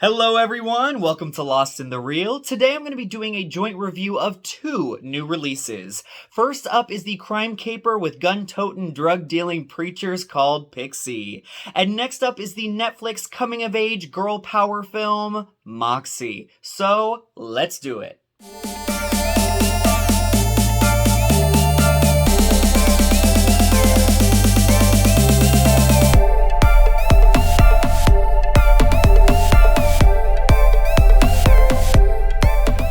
Hello everyone, welcome to Lost in the Reel. Today I'm going to be doing a joint review of two new releases. First up is the crime caper with gun-toting, drug-dealing preachers called Pixie. And next up is the Netflix coming-of-age girl power film, Moxie. So, let's do it.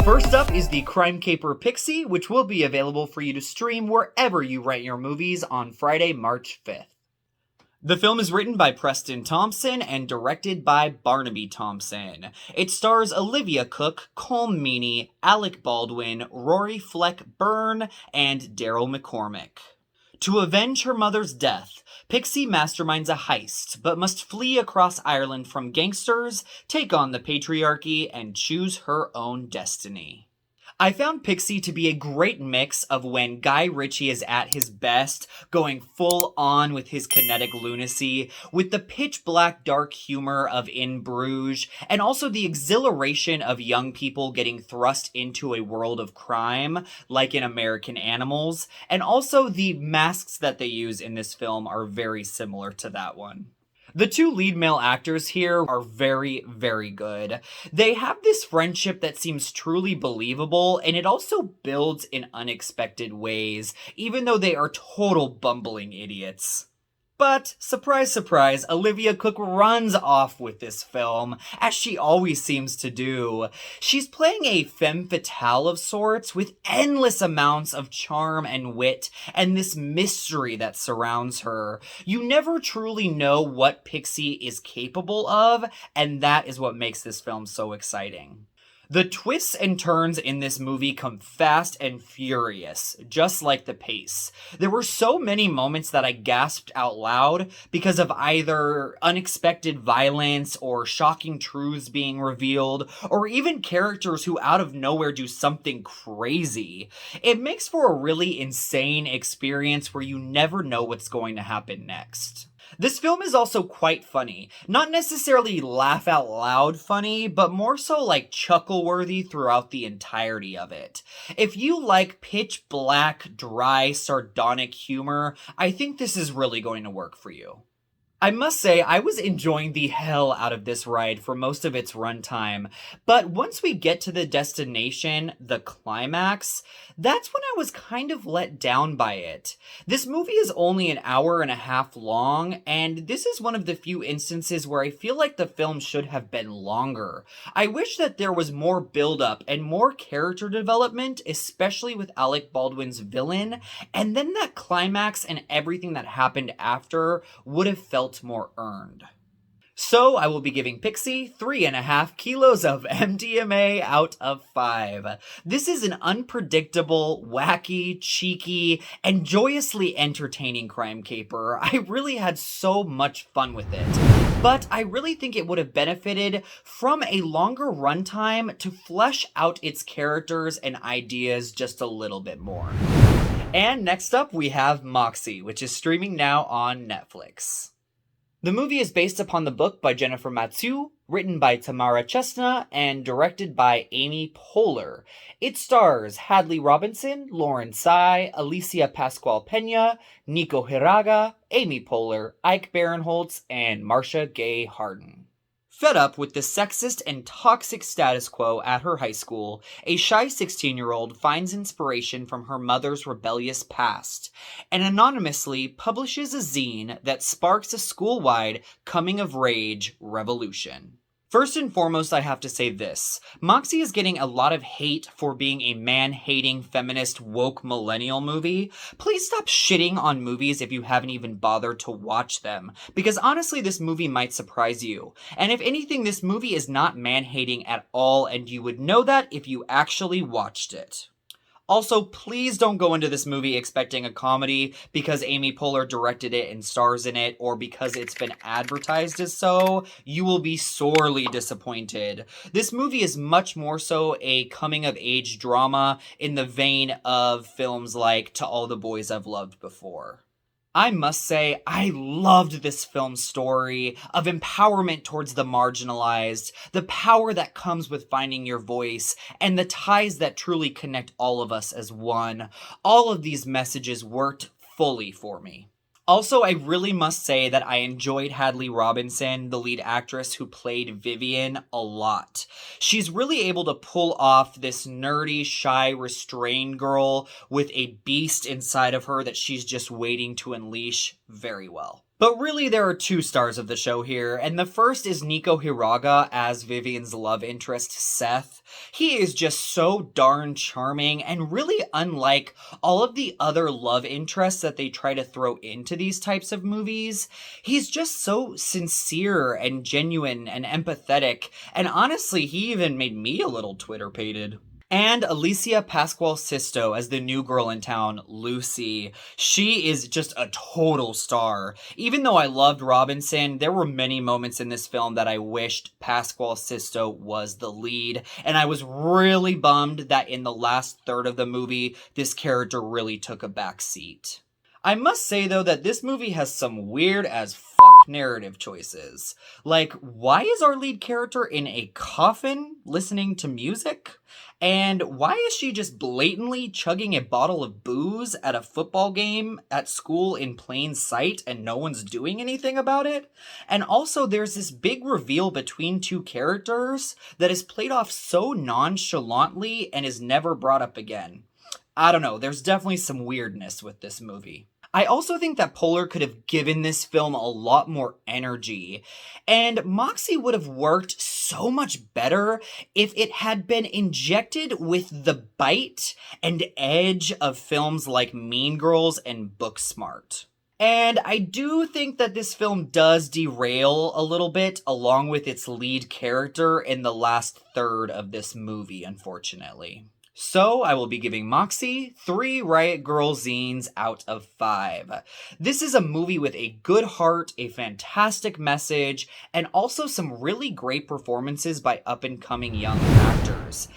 First up is the crime caper Pixie, which will be available for you to stream wherever you rent your movies on Friday, March 5th. The film is written by Preston Thompson and directed by Barnaby Thompson. It stars Olivia Cooke, Colm Meaney, Alec Baldwin, Rory Fleck Byrne, and Daryl McCormack. To avenge her mother's death, Pixie masterminds a heist, but must flee across Ireland from gangsters, take on the patriarchy, and choose her own destiny. I found Pixie to be a great mix of when Guy Ritchie is at his best, going full on with his kinetic lunacy, with the pitch black dark humor of In Bruges, and also the exhilaration of young people getting thrust into a world of crime, like in American Animals, and also the masks that they use in this film are very similar to that one. The two lead male actors here are very, very good. They have this friendship that seems truly believable, and it also builds in unexpected ways, even though they are total bumbling idiots. But, surprise, surprise, Olivia Cooke runs off with this film, as she always seems to do. She's playing a femme fatale of sorts, with endless amounts of charm and wit, and this mystery that surrounds her. You never truly know what Pixie is capable of, and that is what makes this film so exciting. The twists and turns in this movie come fast and furious, just like the pace. There were so many moments that I gasped out loud because of either unexpected violence or shocking truths being revealed, or even characters who out of nowhere do something crazy. It makes for a really insane experience where you never know what's going to happen next. This film is also quite funny. Not necessarily laugh out loud funny, but more so like chuckle-worthy throughout the entirety of it. If you like pitch black, dry, sardonic humor, I think this is really going to work for you. I must say, I was enjoying the hell out of this ride for most of its runtime, but once we get to the destination, the climax, that's when I was kind of let down by it. This movie is only an hour and a half long, and this is one of the few instances where I feel like the film should have been longer. I wish that there was more build-up and more character development, especially with Alec Baldwin's villain, and then that climax and everything that happened after would have felt more earned. So I will be giving Pixie 3.5 kilos of MDMA out of 5. This is an unpredictable, wacky, cheeky, and joyously entertaining crime caper. I really had so much fun with it. But I really think it would have benefited from a longer runtime to flesh out its characters and ideas just a little bit more. And next up we have Moxie, which is streaming now on Netflix. The movie is based upon the book by Jennifer Mathieu, written by Tamara Chestna, and directed by Amy Poehler. It stars Hadley Robinson, Lauren Tsai, Alicia Pascual-Pena, Nico Hiraga, Amy Poehler, Ike Barinholtz, and Marcia Gay Harden. Fed up with the sexist and toxic status quo at her high school, a shy 16-year-old finds inspiration from her mother's rebellious past, and anonymously publishes a zine that sparks a school-wide coming-of-age revolution. First and foremost, I have to say this. Moxie is getting a lot of hate for being a man-hating, feminist, woke millennial movie. Please stop shitting on movies if you haven't even bothered to watch them, because honestly, this movie might surprise you. And if anything, this movie is not man-hating at all, and you would know that if you actually watched it. Also, please don't go into this movie expecting a comedy because Amy Poehler directed it and stars in it, or because it's been advertised as so. You will be sorely disappointed. This movie is much more so a coming-of-age drama in the vein of films like To All the Boys I've Loved Before. I must say, I loved this film's story of empowerment towards the marginalized, the power that comes with finding your voice, and the ties that truly connect all of us as one. All of these messages worked fully for me. Also, I really must say that I enjoyed Hadley Robinson, the lead actress who played Vivian, a lot. She's really able to pull off this nerdy, shy, restrained girl with a beast inside of her that she's just waiting to unleash very well. But really, there are two stars of the show here, and the first is Nico Hiraga as Vivian's love interest, Seth. He is just so darn charming and really unlike all of the other love interests that they try to throw into these types of movies. He's just so sincere and genuine and empathetic, and honestly, he even made me a little Twitter-pated. And Alicia Pascual-Sisto as the new girl in town, Lucy. She is just a total star. Even though I loved Robinson, there were many moments in this film that I wished Pascual-Sisto was the lead. And I was really bummed that in the last third of the movie, this character really took a back seat. I must say, though, that this movie has some weird as fuck narrative choices. Like, why is our lead character in a coffin listening to music? And why is she just blatantly chugging a bottle of booze at a football game at school in plain sight and no one's doing anything about it? And also, there's this big reveal between two characters that is played off so nonchalantly and is never brought up again. I don't know, there's definitely some weirdness with this movie. I also think that Poehler could have given this film a lot more energy, and Moxie would have worked so much better if it had been injected with the bite and edge of films like Mean Girls and Booksmart. And I do think that this film does derail a little bit along with its lead character in the last third of this movie, unfortunately. So I will be giving Moxie 3 Riot Girl zines out of 5. This is a movie with a good heart, a fantastic message, and also some really great performances by up-and-coming young actors.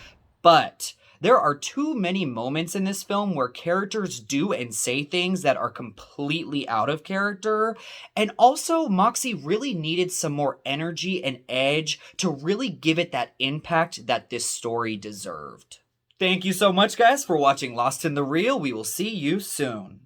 But there are too many moments in this film where characters do and say things that are completely out of character, and also Moxie really needed some more energy and edge to really give it that impact that this story deserved. Thank you so much, guys, for watching Lost in the Reel. We will see you soon.